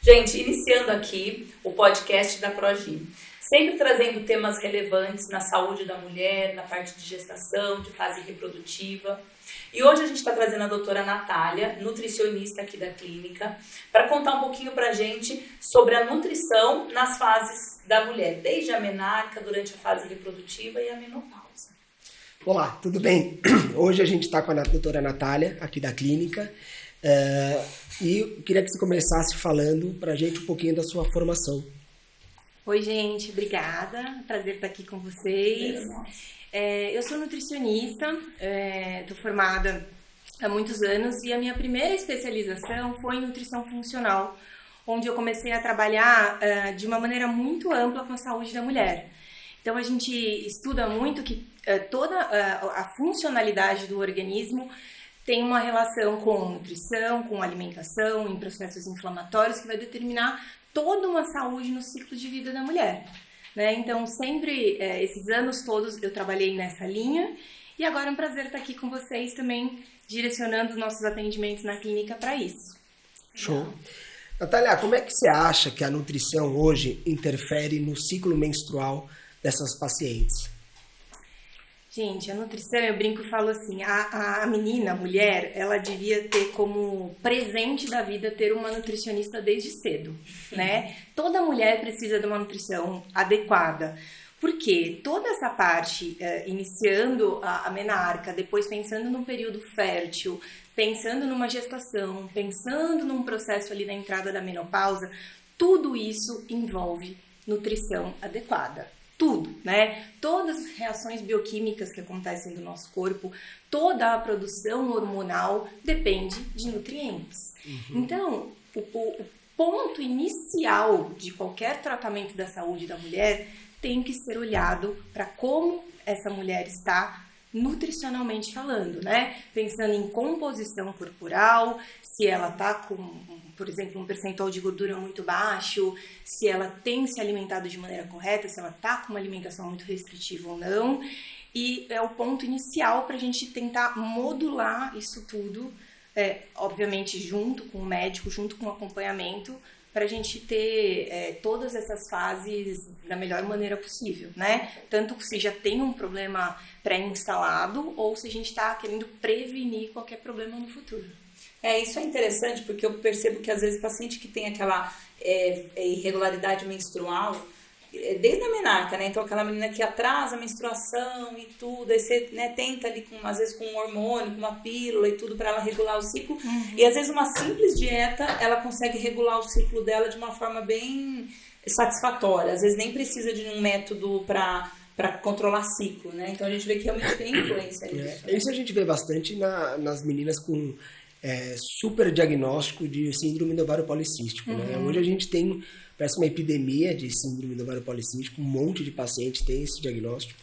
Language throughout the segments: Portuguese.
Gente, iniciando aqui o podcast da Progim, sempre trazendo temas relevantes na saúde da mulher, na parte de gestação, de fase reprodutiva. E hoje a gente está trazendo a doutora Natália, nutricionista aqui da clínica, para contar um pouquinho para a gente sobre a nutrição nas fases da mulher, desde a menarca, durante a fase reprodutiva e a menopausa. Olá, tudo bem? Hoje a gente está com a doutora Natália, aqui da clínica, e eu queria que você começasse falando para a gente um pouquinho da sua formação. Oi, gente, obrigada. Prazer estar aqui com vocês. Eu sou nutricionista, estou formada há muitos anos e a minha primeira especialização foi em nutrição funcional, onde eu comecei a trabalhar de uma maneira muito ampla com a saúde da mulher. Então, a gente estuda muito que toda a funcionalidade do organismo tem uma relação com nutrição, com alimentação, em processos inflamatórios, que vai determinar toda uma saúde no ciclo de vida da mulher, né? Então, sempre, esses anos todos, eu trabalhei nessa linha e agora é um prazer estar aqui com vocês também, direcionando os nossos atendimentos na clínica para isso. Show! Natália, como é que você acha que a nutrição hoje interfere no ciclo menstrual dessas pacientes? Gente, a nutrição, eu brinco e falo assim, a menina, a mulher, ela devia ter como presente da vida ter uma nutricionista desde cedo, né? Toda mulher precisa de uma nutrição adequada, porque toda essa parte, iniciando a menarca, depois pensando no período fértil, pensando numa gestação, pensando num processo ali da entrada da menopausa, tudo isso envolve nutrição adequada. Tudo, né? Todas as reações bioquímicas que acontecem no nosso corpo, toda a produção hormonal depende de nutrientes. Então, o ponto inicial de qualquer tratamento da saúde da mulher tem que ser olhado para como essa mulher está nutricionalmente falando, né? Pensando em composição corporal, se ela está com, por exemplo, um percentual de gordura muito baixo, se ela tem se alimentado de maneira correta, se ela está com uma alimentação muito restritiva ou não. E é o ponto inicial para a gente tentar modular isso tudo, obviamente junto com o médico, junto com o acompanhamento, para a gente ter todas essas fases da melhor maneira possível, né? Tanto se já tem um problema pré-instalado ou se a gente está querendo prevenir qualquer problema no futuro. Isso é interessante porque eu percebo que às vezes o paciente que tem aquela irregularidade menstrual, desde a menarca, né? Então aquela menina que atrasa a menstruação e tudo, aí você, né, tenta ali às vezes com um hormônio, com uma pílula e tudo para ela regular o ciclo. E às vezes uma simples dieta, ela consegue regular o ciclo dela de uma forma bem satisfatória. Às vezes nem precisa de um método para controlar ciclo, né? Então a gente vê que realmente tem influência nisso. Isso a gente vê bastante nas meninas com super diagnóstico de síndrome do ovário policístico, né? Hoje a gente tem, parece uma epidemia de síndrome do ovário policístico, um monte de pacientes tem esse diagnóstico,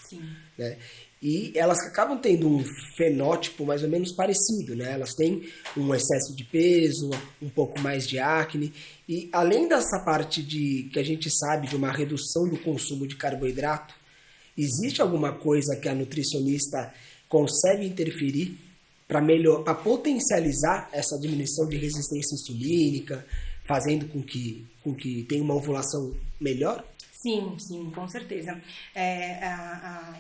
né? E elas acabam tendo um fenótipo mais ou menos parecido, né? Elas têm um excesso de peso, um pouco mais de acne, e além dessa parte que a gente sabe de uma redução do consumo de carboidrato, existe alguma coisa que a nutricionista consegue interferir para potencializar essa diminuição de resistência insulínica, fazendo com que tenha uma ovulação melhor? Sim, com certeza. A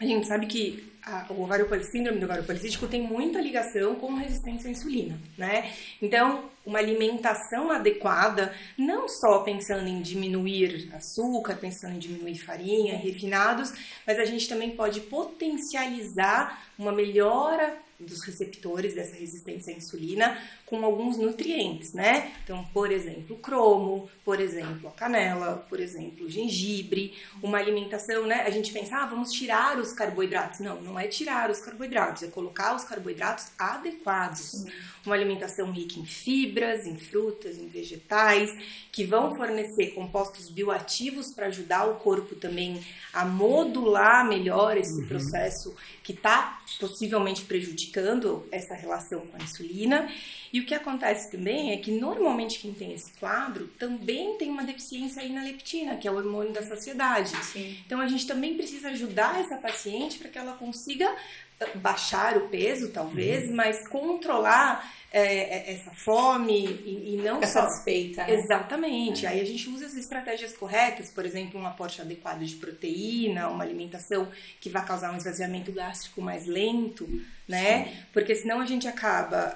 gente sabe que o síndrome do ovário policístico tem muita ligação com resistência à insulina, né? Então, uma alimentação adequada, não só pensando em diminuir açúcar, pensando em diminuir farinha, refinados, mas a gente também pode potencializar uma melhora dos receptores dessa resistência à insulina com alguns nutrientes, né? Então, por exemplo, cromo, por exemplo, a canela, por exemplo, o gengibre, uma alimentação, né? A gente pensa, vamos tirar os carboidratos. Não é tirar os carboidratos, é colocar os carboidratos adequados. Uma alimentação rica em fibras, em frutas, em vegetais, que vão fornecer compostos bioativos para ajudar o corpo também a modular melhor esse processo que está possivelmente prejudicando essa relação com a insulina. E E o que acontece também é que normalmente quem tem esse quadro também tem uma deficiência aí na leptina, que é o hormônio da saciedade. Sim. Então a gente também precisa ajudar essa paciente para que ela consiga baixar o peso, talvez, mas controlar essa fome e não Fica só... satisfeita, né? Exatamente. Aí a gente usa as estratégias corretas, por exemplo, um aporte adequado de proteína, uma alimentação que vai causar um esvaziamento gástrico mais lento, né? Sim. Porque senão a gente acaba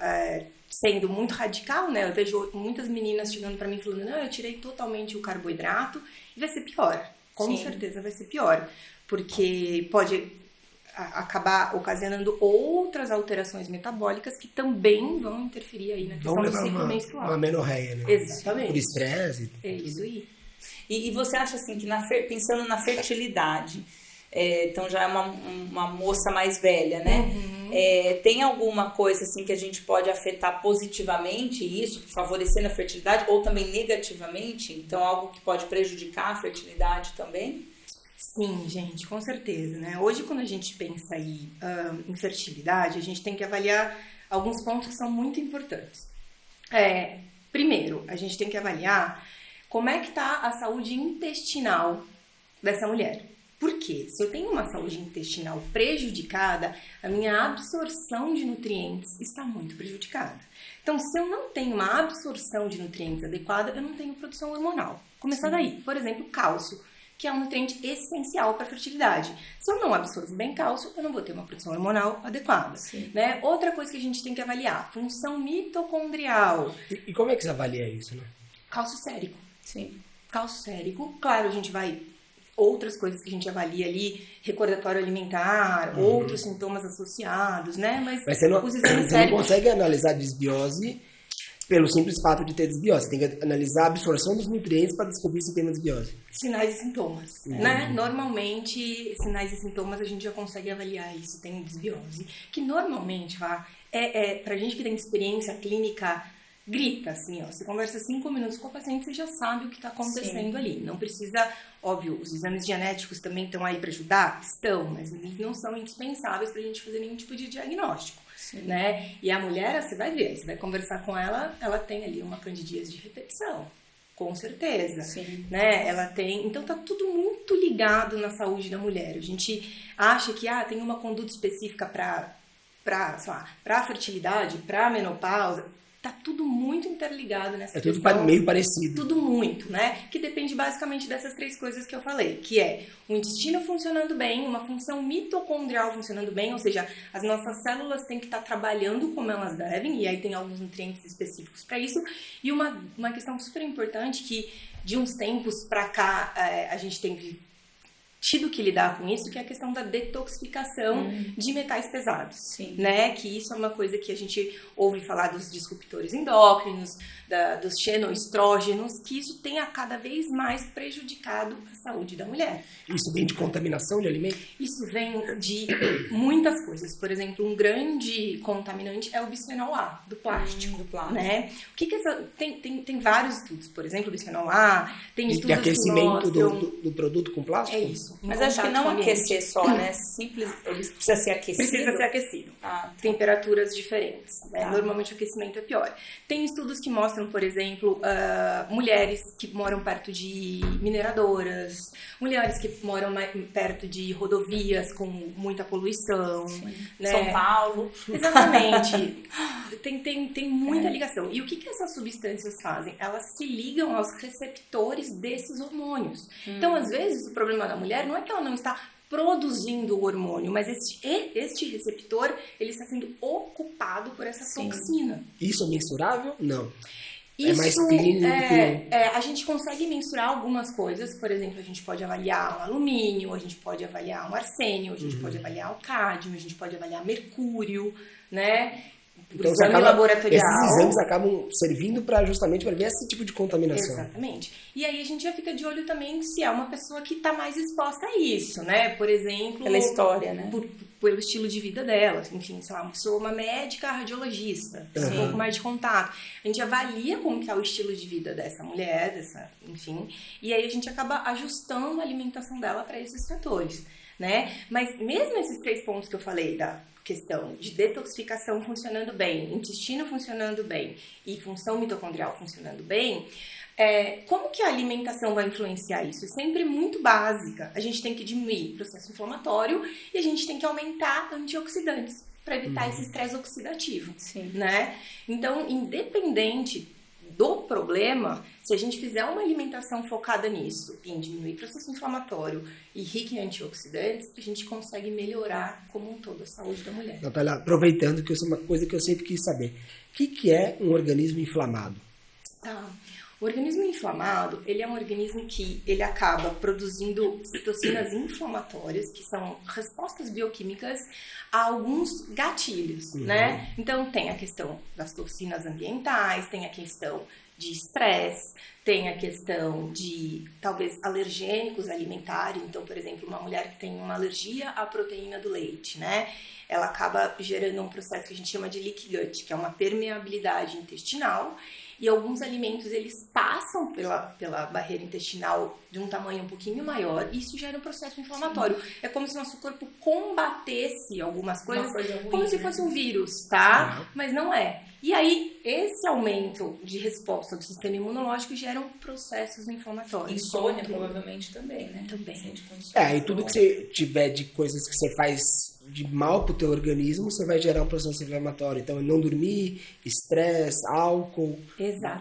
sendo muito radical, né? Eu vejo muitas meninas chegando para mim falando, não, eu tirei totalmente o carboidrato e vai ser pior. Com certeza vai ser pior. Porque pode acabar ocasionando outras alterações metabólicas que também vão interferir aí na questão do ciclo menstrual. Uma menorreia, né? Exatamente. Por estresse. É isso aí. E você acha assim que pensando na fertilidade, então já é uma moça mais velha, né? Uhum. Tem alguma coisa assim que a gente pode afetar positivamente isso, favorecendo a fertilidade, ou também negativamente? Então algo que pode prejudicar a fertilidade também? Sim, gente, com certeza, né? Hoje, quando a gente pensa aí em fertilidade, a gente tem que avaliar alguns pontos que são muito importantes. Primeiro, a gente tem que avaliar como é que está a saúde intestinal dessa mulher. Por quê? Se eu tenho uma saúde intestinal prejudicada, a minha absorção de nutrientes está muito prejudicada. Então, se eu não tenho uma absorção de nutrientes adequada, eu não tenho produção hormonal. Começar daí. Por exemplo, cálcio, que é um nutriente essencial para a fertilidade. Se eu não absorvo bem cálcio, eu não vou ter uma produção hormonal adequada. Né? Outra coisa que a gente tem que avaliar, função mitocondrial. E como é que você avalia isso, né? Cálcio sérico. Sim. Cálcio sérico, claro, a gente vai... Outras coisas que a gente avalia ali, recordatório alimentar, outros sintomas associados, né? Mas você não consegue analisar desbiose pelo simples fato de ter desbiose. Você tem que analisar a absorção dos nutrientes para descobrir se tem uma desbiose. Sinais e sintomas, né? Normalmente, sinais e sintomas a gente já consegue avaliar isso, tem desbiose. Que normalmente, pra gente que tem experiência clínica, grita, assim, ó. Você conversa 5 minutos com o paciente, você já sabe o que está acontecendo ali. Não precisa, óbvio, os exames genéticos também estão aí para ajudar? Estão, mas eles não são indispensáveis para a gente fazer nenhum tipo de diagnóstico. Né? E a mulher, você vai ver, você vai conversar com ela, ela tem ali uma candidíase de repetição, com certeza. Né? Ela tem, então tá tudo muito ligado na saúde da mulher. A gente acha que tem uma conduta específica para a fertilidade, para a menopausa. Tá tudo muito interligado nessa questão. É tudo meio parecido. Tudo muito, né? Que depende basicamente dessas 3 coisas que eu falei, que é o intestino funcionando bem, uma função mitocondrial funcionando bem, ou seja, as nossas células têm que estar trabalhando como elas devem, e aí tem alguns nutrientes específicos para isso, e uma questão super importante que de uns tempos para cá a gente tem tido que lidar com isso, que é a questão da detoxificação de metais pesados, né? Que isso é uma coisa que a gente ouve falar dos disruptores endócrinos, dos xenoestrógenos, que isso tem a cada vez mais prejudicado a saúde da mulher. Isso vem de contaminação de alimento? Isso vem de muitas coisas. Por exemplo, um grande contaminante é o bisfenol A, do plástico. Né? O que tem vários estudos, por exemplo, o bisfenol A, tem estudos de aquecimento do produto com plástico? É isso. Mas acho que não aquecer só, né? Precisa ser aquecido. Precisa ser aquecido. Temperaturas diferentes. Né? Normalmente o aquecimento é pior. Tem estudos que mostram, por exemplo, mulheres que moram perto de mineradoras, mulheres que moram perto de rodovias com muita poluição. Né? São Paulo. Exatamente. Tem muita ligação. E o que essas substâncias fazem? Elas se ligam aos receptores desses hormônios. Então, às vezes, o problema da mulher não é que ela não está produzindo o hormônio, mas este receptor, ele está sendo ocupado por essa toxina. Isso é mensurável? Não. Isso é mais clínico. A gente consegue mensurar algumas coisas, por exemplo, a gente pode avaliar o alumínio, a gente pode avaliar o arsênio, a gente pode avaliar o cádmio, a gente pode avaliar mercúrio, né? Então, laboratorial. Esses exames acabam servindo justamente para ver esse tipo de contaminação. Exatamente. E aí a gente já fica de olho também se é uma pessoa que está mais exposta a isso, né? Por exemplo... Pela história, né? Pelo estilo de vida dela. Enfim, sei lá, sou uma médica radiologista, tem um pouco mais de contato. A gente avalia como que é o estilo de vida dessa mulher, enfim. E aí a gente acaba ajustando a alimentação dela para esses fatores. né? Mas mesmo esses 3 pontos que eu falei da questão de detoxificação funcionando bem, intestino funcionando bem e função mitocondrial funcionando bem, como que a alimentação vai influenciar isso? É sempre muito básica. A gente tem que diminuir o processo inflamatório e a gente tem que aumentar antioxidantes para evitar esse estresse oxidativo, né? Então, independente do problema, se a gente fizer uma alimentação focada nisso, em diminuir o processo inflamatório e rica em antioxidantes, a gente consegue melhorar como um todo a saúde da mulher. Natália, aproveitando que isso é uma coisa que eu sempre quis saber. O que é um organismo inflamado? O organismo inflamado, ele é um organismo que ele acaba produzindo citocinas inflamatórias, que são respostas bioquímicas a alguns gatilhos, né? Então, tem a questão das toxinas ambientais, tem a questão de estresse, tem a questão de, talvez, alergênicos alimentares. Então, por exemplo, uma mulher que tem uma alergia à proteína do leite, né? Ela acaba gerando um processo que a gente chama de leaky gut, que é uma permeabilidade intestinal. E alguns alimentos, eles passam pela barreira intestinal de um tamanho um pouquinho maior e isso gera um processo inflamatório. É como se nosso corpo combatesse algumas coisas como se fosse um vírus, tá? Mas não é. E aí, esse aumento de resposta do sistema imunológico geram processos inflamatórios. Insônia, provavelmente, também, né? Também. E tudo que você tiver de coisas que você faz de mal pro teu organismo, você vai gerar um processo inflamatório. Então, não dormir, estresse, álcool,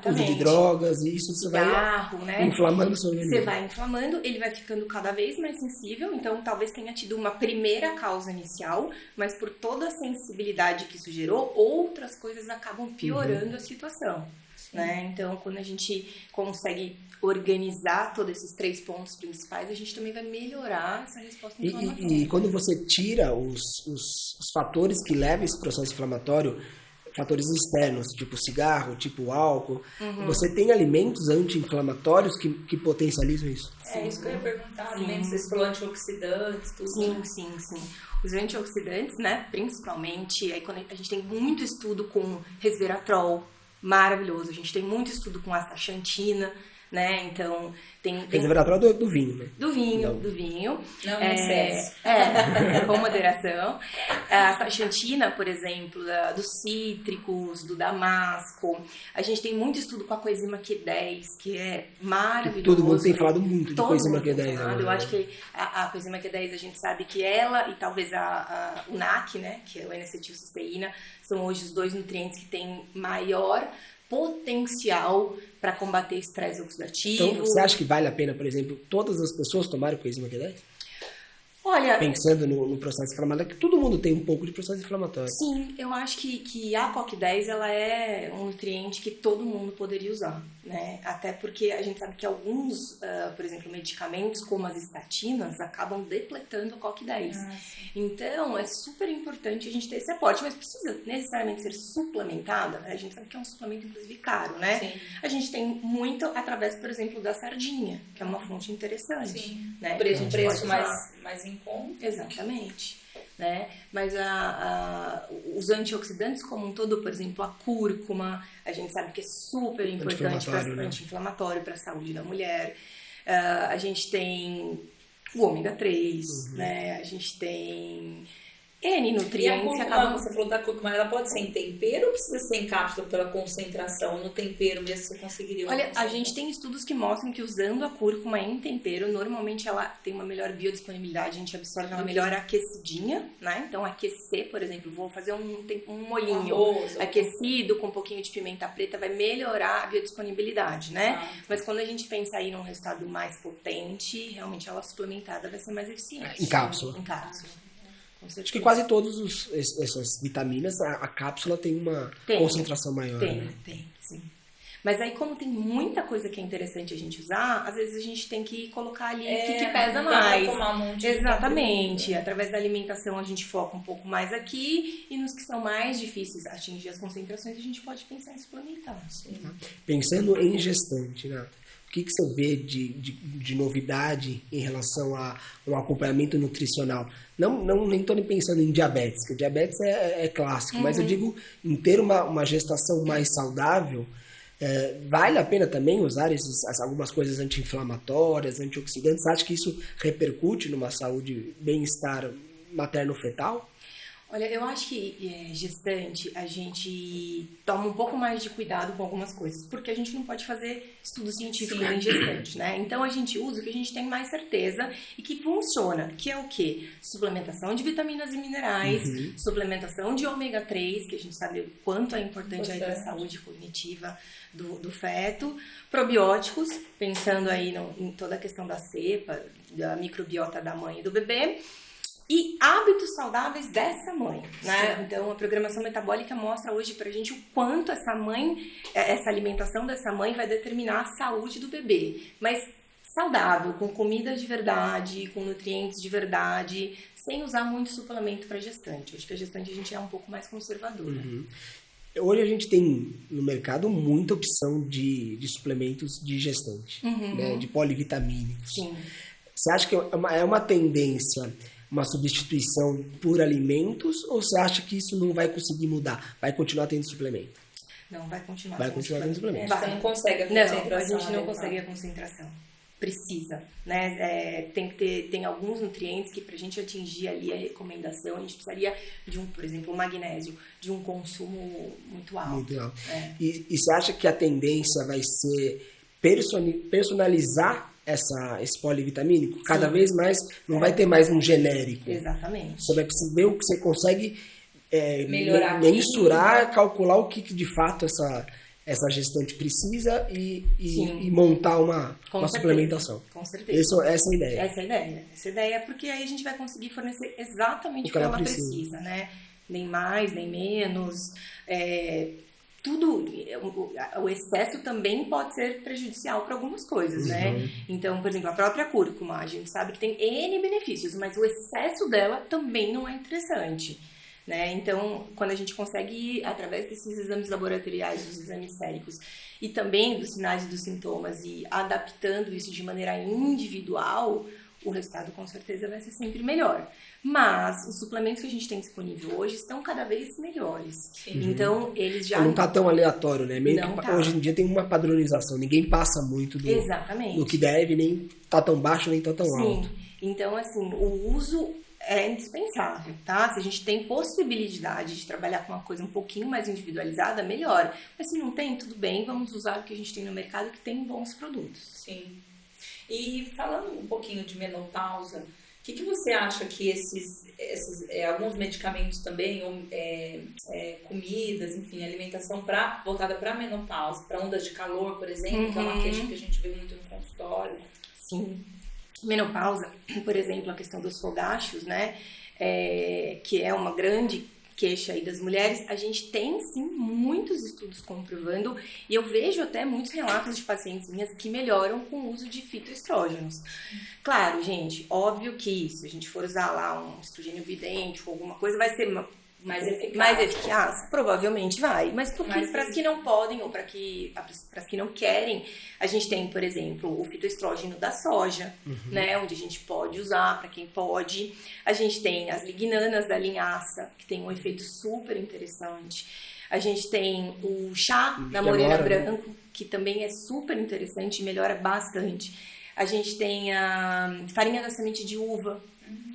uso de drogas, isso você cigarro, vai inflamando o seu organismo. Você vai inflamando, ele vai ficando cada vez mais sensível. Então, talvez tenha tido uma primeira causa inicial, mas por toda a sensibilidade que isso gerou, outras coisas acabam piorando a situação. Né? Então, quando a gente consegue organizar todos esses 3 pontos principais, a gente também vai melhorar essa resposta inflamatória. E quando você tira os fatores que levam esse processo inflamatório, fatores externos, tipo cigarro, tipo álcool, você tem alimentos anti-inflamatórios que potencializam isso? É isso que eu ia perguntar, alimentos antioxidantes, tudo. Sim. Os antioxidantes, né, principalmente, aí quando a gente tem muito estudo com resveratrol, maravilhoso, a gente tem muito estudo com astaxantina, né, então tem resveratrol do vinho, né? Do vinho. Não em excesso. Com moderação. A astaxantina, por exemplo, dos cítricos, do damasco. A gente tem muito estudo com a coenzima Q10, que é maravilhoso. Todo mundo tem falado muito de coenzima Q10. Eu acho que a coenzima Q10, a gente sabe que ela e talvez o NAC, né, que é o N-acetilcisteína, são hoje os 2 nutrientes que têm maior potencial para combater estresse oxidativo. Então, você acha que vale a pena, por exemplo, todas as pessoas tomarem coenzima Q10? Olha, pensando no processo inflamatório, que todo mundo tem um pouco de processo inflamatório. Sim, eu acho que a CoQ10 ela é um nutriente que todo mundo poderia usar, né? Até porque a gente sabe que alguns, por exemplo, medicamentos como as estatinas acabam depletando a CoQ10. Então, é super importante a gente ter esse aporte, mas precisa necessariamente ser suplementada, né? A gente sabe que é um suplemento, inclusive, caro, né? Sim. A gente tem muito através, por exemplo, da sardinha, que é uma fonte interessante. Sim. Né? Preço mais em conta. Exatamente. Né? Mas os antioxidantes como um todo, por exemplo, a cúrcuma, a gente sabe que é super importante para anti-inflamatório, para a saúde da mulher. A gente tem o ômega 3, né? A gente tem N nutrientes. E a cúrcuma, você falou da cúrcuma, ela pode ser em tempero ou precisa ser em cápsula pela concentração? No tempero mesmo você conseguiria? Olha, a gente tem estudos que mostram que usando a cúrcuma em tempero, normalmente ela tem uma melhor biodisponibilidade, a gente absorve ela melhor aquecidinha, né? Então, aquecer, por exemplo, vou fazer um molhinho aquecido com um pouquinho de pimenta preta, vai melhorar a biodisponibilidade, né? Mas quando a gente pensa aí num resultado mais potente, realmente ela suplementada vai ser mais eficiente. Em cápsula. Em cápsula. Acho que quase todas essas vitaminas, a cápsula tem uma concentração maior. Tem, sim. Mas aí, como tem muita coisa que é interessante a gente usar, às vezes a gente tem que colocar ali o que pesa mais. Tomar um monte Exatamente. Através da alimentação a gente foca um pouco mais aqui e nos que são mais difíceis atingir as concentrações a gente pode pensar em suplementar. Sim. Pensando em gestante, né? O que você vê de novidade em relação a um acompanhamento nutricional? Nem estou nem pensando em diabetes, porque diabetes é clássico, mas eu digo em ter uma gestação mais saudável, Vale a pena também usar algumas coisas anti-inflamatórias, antioxidantes? Você acha que isso repercute numa saúde, bem-estar materno-fetal? Olha, eu acho que gestante, a gente toma um pouco mais de cuidado com algumas coisas, porque a gente não pode fazer estudos científicos em gestante, né? Então, a gente usa o que a gente tem mais certeza e que funciona, que é o quê? Suplementação de vitaminas e minerais, suplementação de ômega 3, que a gente sabe o quanto é importante aí para a saúde cognitiva do feto, probióticos, pensando aí em toda a questão da cepa, da microbiota da mãe e do bebê, e hábitos saudáveis dessa mãe, né? Sim. Então, a programação metabólica mostra hoje pra gente o quanto essa alimentação dessa mãe vai determinar a saúde do bebê. Mas saudável, com comida de verdade, com nutrientes de verdade, sem usar muito suplemento para gestante. Acho que a gestante a gente é um pouco mais conservadora. Hoje a gente tem no mercado muita opção de suplementos de gestante, né? De polivitamínicos. Sim. Você acha que é uma tendência, uma substituição por alimentos, ou você acha que isso não vai conseguir mudar? Vai continuar tendo suplemento? Não, vai continuar tendo suplemento. Você não consegue a concentração. Não, a gente não consegue a concentração. Precisa, né? Tem alguns nutrientes que pra gente atingir ali a recomendação, a gente precisaria de por exemplo, o magnésio, de um consumo muito alto. Muito alto. E você acha que a tendência vai ser personalizar esse polivitamínico? Cada vez mais, não vai ter mais um genérico. Exatamente. Você vai ver o que você consegue mensurar, calcular o que de fato essa gestante precisa e montar uma suplementação. Com certeza. Essa é a ideia. Essa é a ideia, porque aí a gente vai conseguir fornecer exatamente o que ela precisa, né? Nem mais, nem menos. Tudo, o excesso também pode ser prejudicial para algumas coisas, né? Então, por exemplo, a própria cúrcuma, a gente sabe que tem N benefícios, mas o excesso dela também não é interessante, né? Então, quando a gente consegue, através desses exames laboratoriais, dos exames séricos, e também dos sinais e dos sintomas, e adaptando isso de maneira individual, o resultado com certeza vai ser sempre melhor. Mas os suplementos que a gente tem disponível hoje estão cada vez melhores. Então, eles já... Não está tão aleatório, né? Hoje em dia tem uma padronização. Ninguém passa muito do que deve, nem está tão baixo, nem está tão alto. Então, assim, o uso é indispensável, tá? Se a gente tem possibilidade de trabalhar com uma coisa um pouquinho mais individualizada, melhor. Mas se não tem, tudo bem, vamos usar o que a gente tem no mercado que tem bons produtos. Sim. E falando um pouquinho de menopausa, o que você acha que alguns medicamentos também, ou comidas, enfim, alimentação voltada para a menopausa, para ondas de calor, por exemplo, que é uma queixa que a gente vê muito no consultório? Sim. Menopausa, por exemplo, a questão dos fogachos, né? Que é uma grande queixa aí das mulheres, a gente tem sim muitos estudos comprovando, e eu vejo até muitos relatos de pacientes minhas que melhoram com o uso de fitoestrógenos. Claro, gente, óbvio que se a gente for usar lá um estrogênio vidente ou alguma coisa, vai ser mais eficaz? Provavelmente vai, mas para as que não podem ou para as que não querem, a gente tem, por exemplo, o fitoestrógeno da soja, né, onde a gente pode usar para quem pode. A gente tem as lignanas da linhaça, que tem um efeito super interessante. A gente tem o chá da moreira branco, que também é super interessante e melhora bastante. A gente tem a farinha da semente de uva,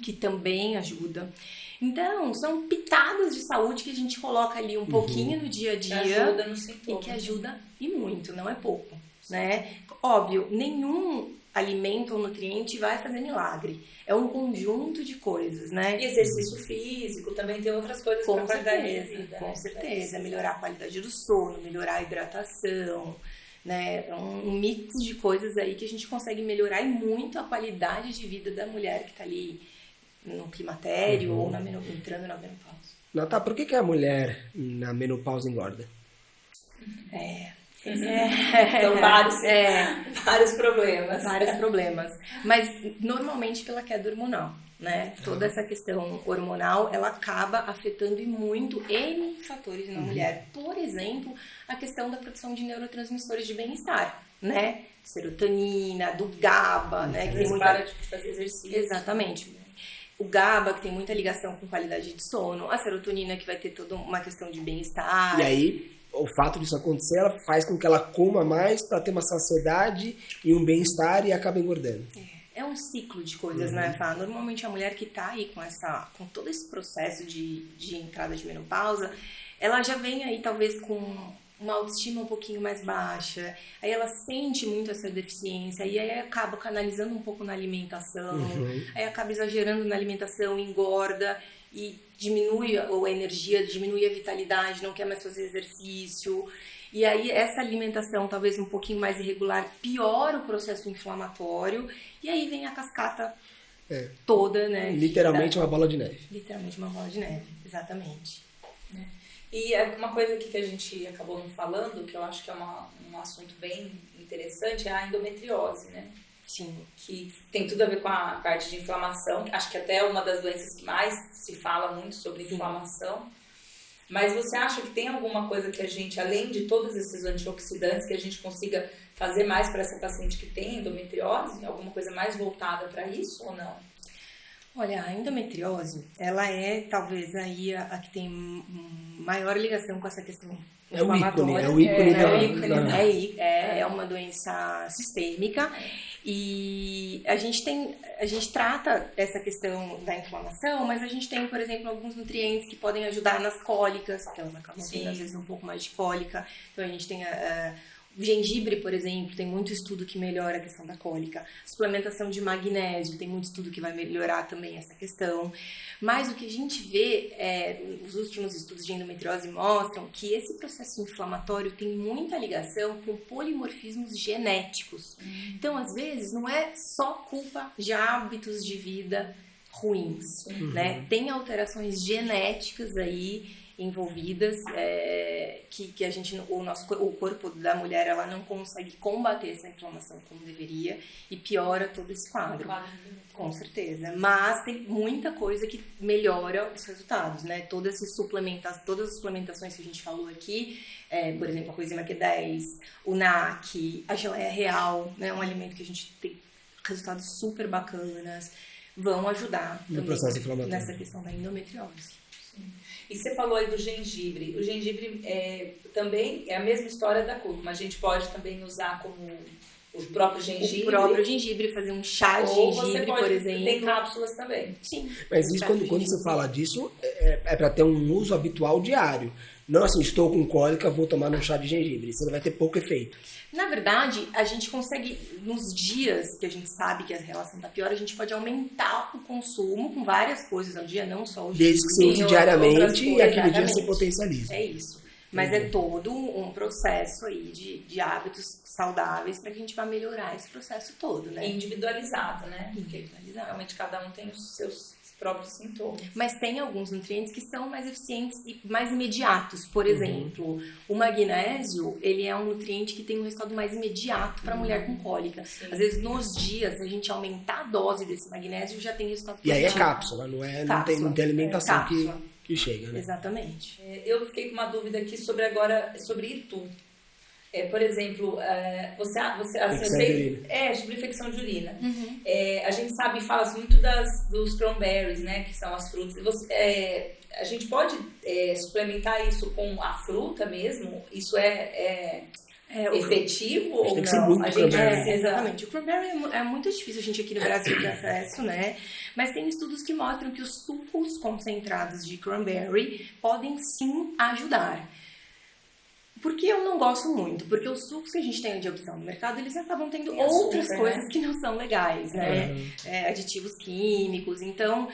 que também ajuda. Então, são pitadas de saúde que a gente coloca ali um pouquinho no dia a dia. Que ajuda no sintoma. E que ajuda e muito, não é pouco, né? Óbvio, nenhum alimento ou nutriente vai fazer milagre. É um conjunto de coisas, né? E exercício físico, também tem outras coisas para qualidade da vida. Com certeza, melhorar a qualidade do sono, melhorar a hidratação, né? É um mix de coisas aí que a gente consegue melhorar e muito a qualidade de vida da mulher que está ali no climatério ou entrando na menopausa. Nata, por que a mulher na menopausa engorda? Então, vários problemas. Vários problemas. Mas, normalmente, pela queda hormonal, né? Toda essa questão hormonal, ela acaba afetando e muito N fatores na mulher. Por exemplo, a questão da produção de neurotransmissores de bem-estar, né? Serotonina, do GABA, né? Que tem muita... de fazer exercício. Exatamente. O GABA, que tem muita ligação com qualidade de sono. A serotonina, que vai ter toda uma questão de bem-estar. E aí, o fato disso acontecer, ela faz com que ela coma mais para ter uma saciedade e um bem-estar e acaba engordando. É um ciclo de coisas, né, Fá? Normalmente a mulher que tá aí com todo esse processo de entrada de menopausa, ela já vem aí talvez com uma autoestima um pouquinho mais baixa, aí ela sente muito essa deficiência, e aí acaba canalizando um pouco na alimentação, aí acaba exagerando na alimentação, engorda e diminui a energia, diminui a vitalidade, não quer mais fazer exercício. E aí essa alimentação talvez um pouquinho mais irregular piora o processo inflamatório, e aí vem a cascata toda, né? Literalmente uma bola de neve. Literalmente uma bola de neve, exatamente. E uma coisa aqui que a gente acabou não falando, que eu acho que é um assunto bem interessante, é a endometriose, né? Sim. Que tem tudo a ver com a parte de inflamação. Acho que até é uma das doenças que mais se fala muito sobre inflamação. Mas você acha que tem alguma coisa que a gente, além de todos esses antioxidantes, que a gente consiga fazer mais para essa paciente que tem endometriose? Alguma coisa mais voltada para isso ou não? Olha, a endometriose, ela é talvez aí a que tem maior ligação com essa questão inflamatória. É o ícone. É uma doença sistêmica e a gente trata essa questão da inflamação, mas a gente tem, por exemplo, alguns nutrientes que podem ajudar nas cólicas, que elas acabam tendo às vezes um pouco mais de cólica. Então a gente tem o gengibre, por exemplo, tem muito estudo que melhora a questão da cólica. Suplementação de magnésio, tem muito estudo que vai melhorar também essa questão. Mas o que a gente vê, os últimos estudos de endometriose mostram que esse processo inflamatório tem muita ligação com polimorfismos genéticos. Então, às vezes, não é só culpa de hábitos de vida ruins, né? Tem alterações genéticas aí envolvidas, que a gente, o corpo da mulher, ela não consegue combater essa inflamação como deveria e piora todo esse quadro. Com certeza. Mas tem muita coisa que melhora os resultados, né? Todas as suplementações que a gente falou aqui, por exemplo, a coenzima Q10, o NAC, a geleia real, né? Um alimento que a gente tem resultados super bacanas, vão ajudar no processo inflamatório, nessa questão da endometriose. E você falou aí do gengibre. O gengibre também é a mesma história da cúrcuma. A gente pode também usar como o próprio gengibre. O próprio gengibre, fazer um chá de gengibre, por exemplo. Tem cápsulas também. Sim. Mas isso, quando você fala disso, é para ter um uso habitual diário. Não assim, estou com cólica, vou tomar um chá de gengibre. Isso vai ter pouco efeito. Na verdade, a gente consegue, nos dias que a gente sabe que a relação está pior, a gente pode aumentar o consumo com várias coisas ao dia, não só o gengibre. Desde que se use diariamente e aquele dia se potencializa. É isso. Mas é todo um processo aí de hábitos saudáveis para que a gente vá melhorar esse processo todo, né? Individualizado, né? Porque realmente cada um tem os seus próprios sintomas. Mas tem alguns nutrientes que são mais eficientes e mais imediatos. Por exemplo, o magnésio, ele é um nutriente que tem um resultado mais imediato para a mulher com cólica. Sim. Às vezes, nos dias, se a gente aumentar a dose desse magnésio, já tem resultado positivo. E aí é cápsula, não tem alimentação que chega, né? Exatamente. Eu fiquei com uma dúvida aqui sobre Itu. Por exemplo, sobre infecção de urina. A gente sabe, fala muito dos cranberries, né, que são as frutas. A gente pode suplementar isso com a fruta mesmo? Isso efetivo ou não? A gente exatamente. O cranberry é muito difícil a gente aqui no Brasil ter acesso, né? Mas tem estudos que mostram que os sucos concentrados de cranberry podem sim ajudar. Por que eu não gosto muito? Porque os sucos que a gente tem de opção no mercado, eles acabam tendo outras coisas que não são legais, né? Aditivos químicos. Então,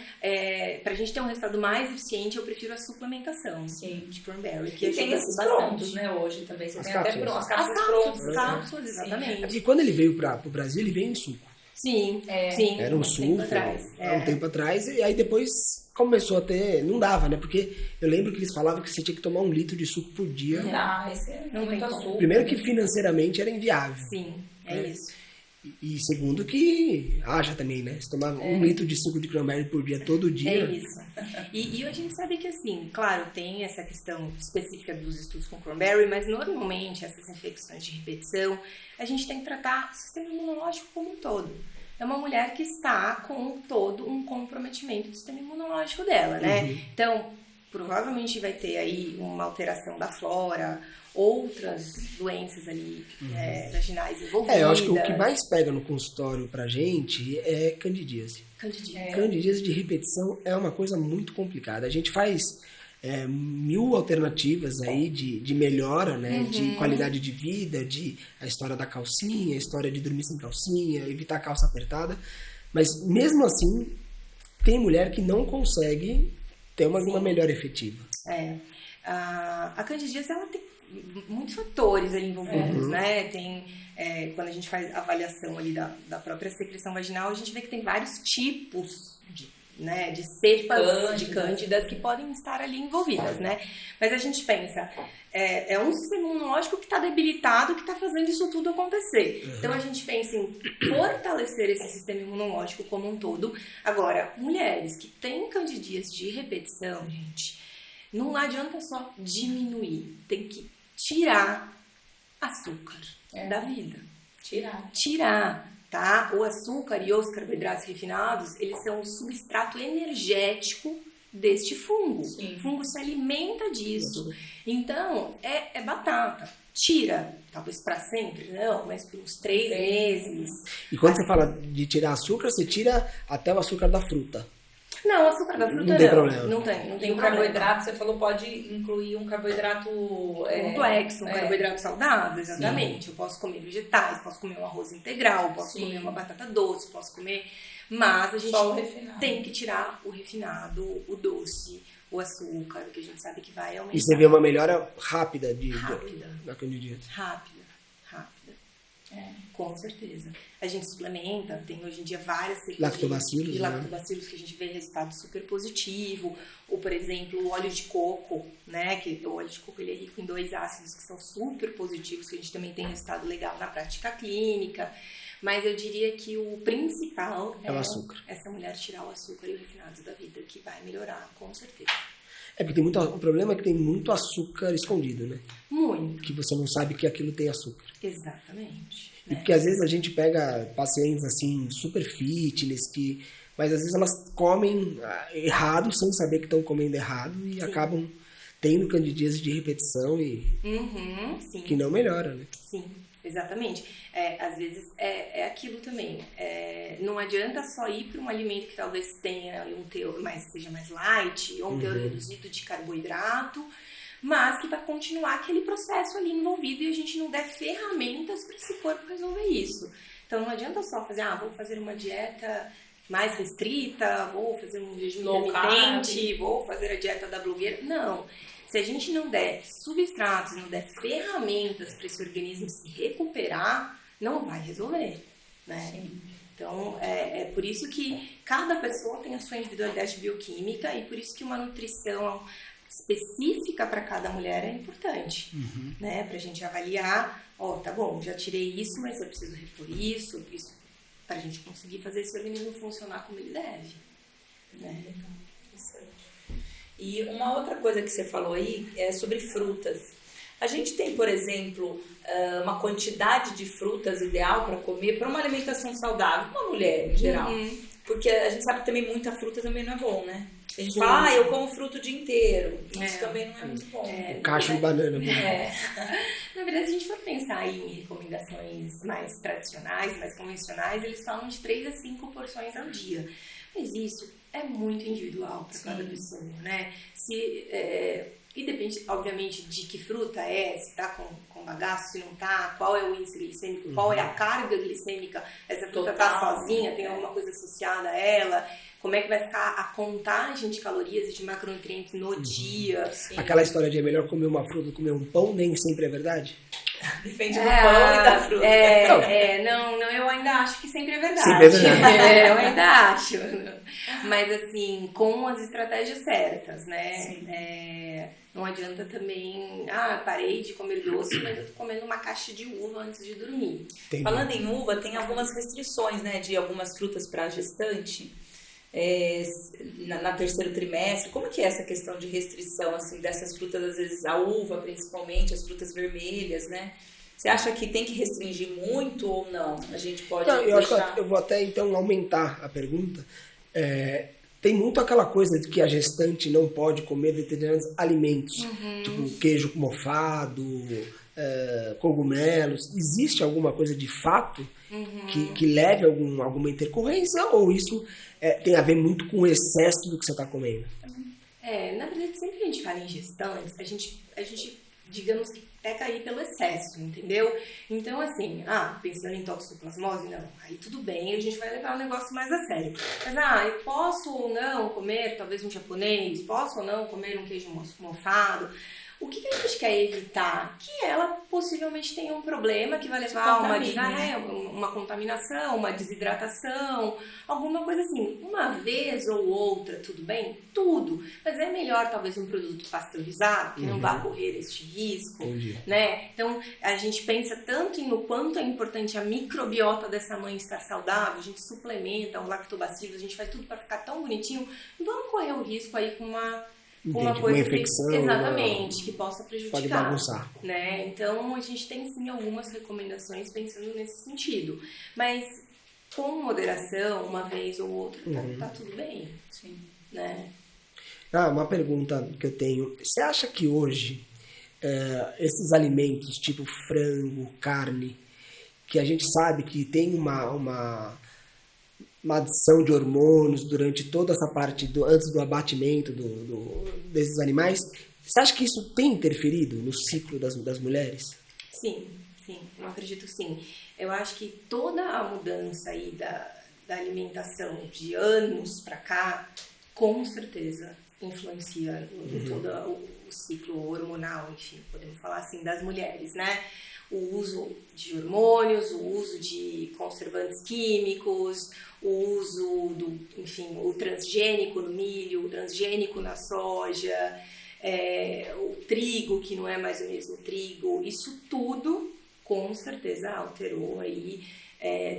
pra gente ter um resultado mais eficiente, eu prefiro a suplementação de cranberry. Que tem esses prontos, né? Hoje também. Você tem até as cápsulas prontas. As cápsulas, exatamente. E quando ele veio pro Brasil, ele veio em suco. Sim. Era um suco, um tempo atrás, e aí depois começou a ter, não dava, né? Porque eu lembro que eles falavam que você tinha que tomar 1 litro de suco por dia. Esse é muito açúcar. Primeiro que financeiramente era inviável. Sim, isso. E segundo que haja também, né? Se tomar 1 litro de suco de cranberry por dia, todo dia. É isso. E a gente sabe que, assim, claro, tem essa questão específica dos estudos com cranberry, mas normalmente essas infecções de repetição, a gente tem que tratar o sistema imunológico como um todo. É uma mulher que está com todo um comprometimento do sistema imunológico dela, né? Então, provavelmente vai ter aí uma alteração da flora, outras doenças ali vaginais envolvidas. Eu acho que o que mais pega no consultório pra gente é candidíase. Candidíase de repetição é uma coisa muito complicada. A gente faz 1000 alternativas aí de melhora, né? De qualidade de vida, a história da calcinha, a história de dormir sem calcinha, evitar calça apertada. Mas mesmo assim, tem mulher que não consegue ter uma melhora efetiva. A candidíase, ela tem muitos fatores ali envolvidos, né? Tem, quando a gente faz a avaliação ali da própria secreção vaginal, a gente vê que tem vários tipos de cepas de cândidas que podem estar ali envolvidas, né? Mas a gente pensa, é um sistema imunológico que está debilitado, que está fazendo isso tudo acontecer. Então a gente pensa em fortalecer esse sistema imunológico como um todo. Agora, mulheres que têm candidíase de repetição, gente, não adianta só diminuir, tem que tirar açúcar da vida. Tirar, tá? O açúcar e os carboidratos refinados, eles são o substrato energético deste fungo. Sim. O fungo se alimenta disso. Então, é batata. Tira, talvez para sempre, não, mas por uns 3 meses. E quando você fala de tirar açúcar, você tira até o açúcar da fruta. Não, açúcar da fruta não tem problema. Não tem e o carboidrato, você falou, pode incluir um carboidrato complexo, um carboidrato saudável, exatamente. Sim. Eu posso comer vegetais, posso comer um arroz integral, posso comer uma batata doce, posso comer... Mas a gente tem que tirar o refinado, o doce, o açúcar, que a gente sabe que vai aumentar. E você vê uma melhora rápida da candidíase? Rápida. Com certeza. A gente suplementa, tem hoje em dia várias cepas lactobacilos, de lactobacilos que a gente vê resultado super positivo. Ou, por exemplo, o óleo de coco, né? Que o óleo de coco ele é rico em 2 ácidos que são super positivos, que a gente também tem resultado legal na prática clínica. Mas eu diria que o principal é o açúcar. Essa mulher tirar o açúcar e o refinado da vida, que vai melhorar, com certeza. Porque tem o problema é que tem muito açúcar escondido, né? Muito. Que você não sabe que aquilo tem açúcar. Exatamente. E porque às vezes a gente pega pacientes assim, super fitness, mas às vezes elas comem errado sem saber que estão comendo errado e acabam tendo candidíase de repetição e que não melhora, né? Sim. Exatamente. Às vezes é aquilo também. Não adianta só ir para um alimento que talvez tenha um teor seja mais light, ou um teor reduzido de carboidrato, mas que vai continuar aquele processo ali envolvido e a gente não der ferramentas para esse corpo resolver isso. Então não adianta só fazer, vou fazer uma dieta mais restrita, vou fazer um jejum intermitente, vou fazer a dieta da blogueira. Não. Se a gente não der substratos, não der ferramentas para esse organismo se recuperar, não vai resolver, né? Sim. Então, é por isso que cada pessoa tem a sua individualidade bioquímica e por isso que uma nutrição específica para cada mulher é importante, né? Para a gente avaliar, tá bom, já tirei isso, mas eu preciso repor isso para a gente conseguir fazer esse organismo funcionar como ele deve, né? E uma outra coisa que você falou aí é sobre frutas. A gente tem, por exemplo, uma quantidade de frutas ideal para comer para uma alimentação saudável, uma mulher em geral. Porque a gente sabe que também muita fruta também não é bom, né? A gente fala, eu como fruta o dia inteiro. Isso também não é muito bom. Cacho de banana. Na verdade, se a gente for pensar aí em recomendações mais tradicionais, mais convencionais, eles falam de 3 a 5 porções ao dia. Mas isso é muito individual para cada pessoa, né? E depende, obviamente, de que fruta se tá com bagaço, se não tá, qual é o índice glicêmico, qual é a carga glicêmica, essa fruta tá sozinha, tem alguma coisa associada a ela, como é que vai ficar a contagem de calorias e de macronutrientes no dia. Assim. Aquela história de é melhor comer uma fruta do que comer um pão, nem sempre é verdade? Depende do pão e da fruta. Não, eu ainda acho que sempre é verdade. Sempre é verdade. Eu ainda acho. Mas assim, com as estratégias certas, né? Não adianta também, parei de comer doce, mas eu tô comendo uma caixa de uva antes de dormir. Entendi. Falando em uva, tem algumas restrições, né, de algumas frutas para gestante. Na terceiro trimestre, como que é essa questão de restrição assim, dessas frutas, às vezes a uva principalmente, as frutas vermelhas, né? Você acha que tem que restringir muito ou não? A gente pode eu acho que eu vou até então aumentar a pergunta. tem muito aquela coisa de que a gestante não pode comer determinados alimentos, tipo queijo mofado, cogumelos. Existe alguma coisa de fato que leve a alguma intercorrência, ou isso tem a ver muito com o excesso do que você está comendo? Na verdade, sempre que a gente fala em gestantes, a gente digamos que peca aí pelo excesso, entendeu? Então, assim, pensando em toxoplasmose, não, aí tudo bem, a gente vai levar o negócio mais a sério. Mas, eu posso ou não comer, talvez um japonês, posso ou não comer um queijo mofado? O que a gente quer evitar? Que ela possivelmente tenha um problema que vai levar a uma contaminação, uma desidratação, alguma coisa assim. Uma vez ou outra, tudo bem? Tudo. Mas é melhor talvez um produto pasteurizado, que não vá correr este risco, né? Então, a gente pensa tanto no quanto é importante a microbiota dessa mãe estar saudável, a gente suplementa os lactobacilos, a gente faz tudo para ficar tão bonitinho. Vamos correr o risco aí com uma coisa infecção, exatamente, que possa prejudicar. Pode bagunçar. Né? Então, a gente tem sim algumas recomendações pensando nesse sentido. Mas, com moderação, uma vez ou outra, tá tudo bem. Sim. Né? Uma pergunta que eu tenho. Você acha que hoje, esses alimentos, tipo frango, carne, que a gente sabe que tem uma adição de hormônios durante toda essa parte antes do abatimento desses animais, você acha que isso tem interferido no ciclo das mulheres? Sim, eu acredito sim. Eu acho que toda a mudança aí da alimentação de anos para cá, com certeza influencia em todo o ciclo hormonal, enfim, podemos falar assim, das mulheres, né? O uso de hormônios, o uso de conservantes químicos, o uso o transgênico no milho, o transgênico na soja, o trigo, que não é mais o mesmo trigo, isso tudo com certeza alterou aí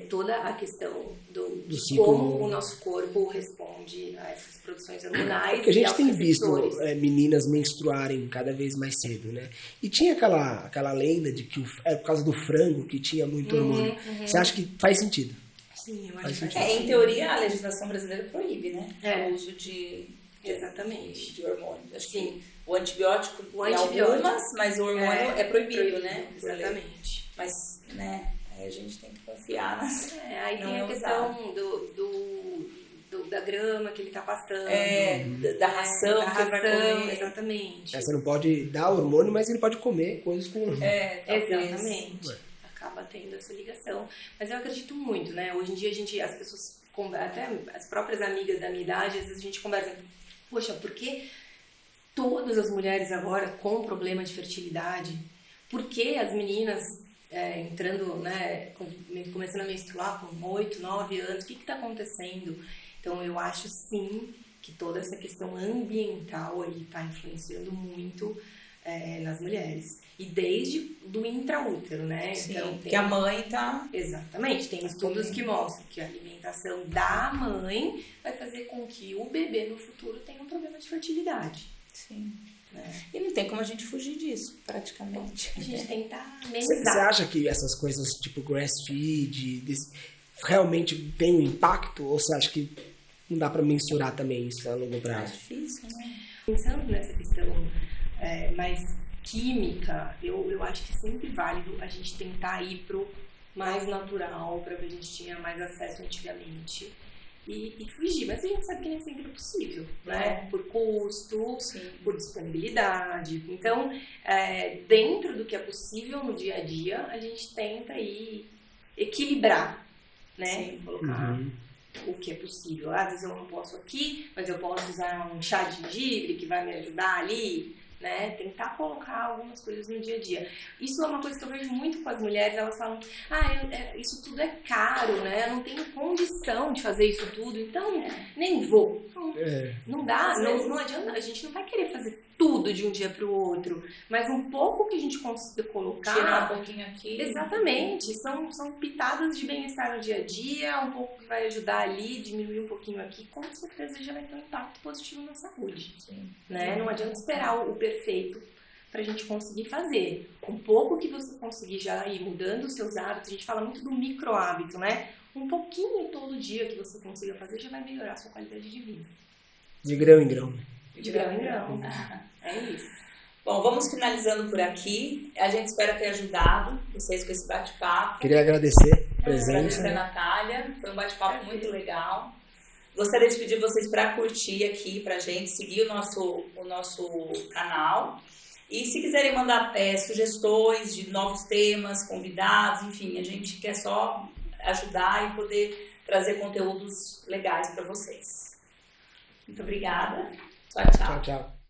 toda a questão de como o nosso corpo responde a essas produções hormonais. Porque a gente tem visto meninas menstruarem cada vez mais cedo, né? E tinha aquela lenda de que é por causa do frango que tinha muito hormônio. Você acha que faz sentido? Sim, eu acho que em teoria, a legislação brasileira proíbe, né? O uso exatamente. de hormônios. Acho que o antibiótico em algumas, mas o hormônio é proibido, né? Exatamente. Mas, né? Aí a gente tem que confiar nas... aí tem a questão da grama que ele está pastando. Da ração que ele vai comer. Exatamente. Você não pode dar hormônio, mas ele pode comer coisas com hormônio. Exatamente. Acaba tendo essa ligação. Mas eu acredito muito, né? Hoje em dia as pessoas, até as próprias amigas da minha idade, às vezes a gente conversa, poxa, por que todas as mulheres agora com problema de fertilidade? Por que as meninas entrando, né, começando a menstruar com 8, 9 anos, o que está acontecendo? Então, eu acho sim que toda essa questão ambiental aí está influenciando muito nas mulheres. E desde do intraútero, né? Sim, então, que a mãe está... Exatamente, tem estudos que mostram que a alimentação da mãe vai fazer com que o bebê no futuro tenha um problema de fertilidade. Sim. E não tem como a gente fugir disso, praticamente. A gente tem que estar Você acha que essas coisas tipo grass feed realmente tem um impacto? Ou você acha que não dá para mensurar também isso a longo prazo? É difícil, né? Pensando nessa questão mais química, eu acho que é sempre válido a gente tentar ir pro mais natural, para que a gente tinha mais acesso antigamente. E fugir, mas a gente sabe que nem sempre é possível, né? Por custo, por disponibilidade. Então, dentro do que é possível no dia a dia, a gente tenta aí equilibrar, né? Colocar o que é possível. Às vezes eu não posso aqui, mas eu posso usar um chá de gengibre que vai me ajudar ali, né? Tentar colocar algumas coisas no dia a dia. Isso é uma coisa que eu vejo muito com as mulheres, elas falam, isso tudo é caro, né? Eu não tenho condição de fazer isso tudo, então nem vou. Não dá, não adianta, a gente não vai querer fazer tudo de um dia para o outro, mas um pouco que a gente consiga colocar... Tirar um pouquinho aqui. Exatamente, são pitadas de bem-estar no dia a dia, um pouco que vai ajudar ali, diminuir um pouquinho aqui, com certeza já vai ter um impacto positivo na saúde. Né? Não adianta esperar o perfeito para a gente conseguir fazer. Um pouco que você conseguir já ir mudando os seus hábitos, a gente fala muito do micro hábito, né? Um pouquinho todo dia que você consiga fazer já vai melhorar a sua qualidade de vida. De grão em grão. De grão em grão. É isso. Bom, vamos finalizando por aqui. A gente espera ter ajudado vocês com esse bate-papo. Queria agradecer a presença. Agradecer a Natália. Foi um bate-papo muito legal. Gostaria de pedir vocês para curtir aqui pra gente, seguir o nosso canal. E se quiserem mandar sugestões de novos temas, convidados, enfim, a gente quer só ajudar e poder trazer conteúdos legais para vocês. Muito obrigada. Tchau, tchau. Tchau, tchau.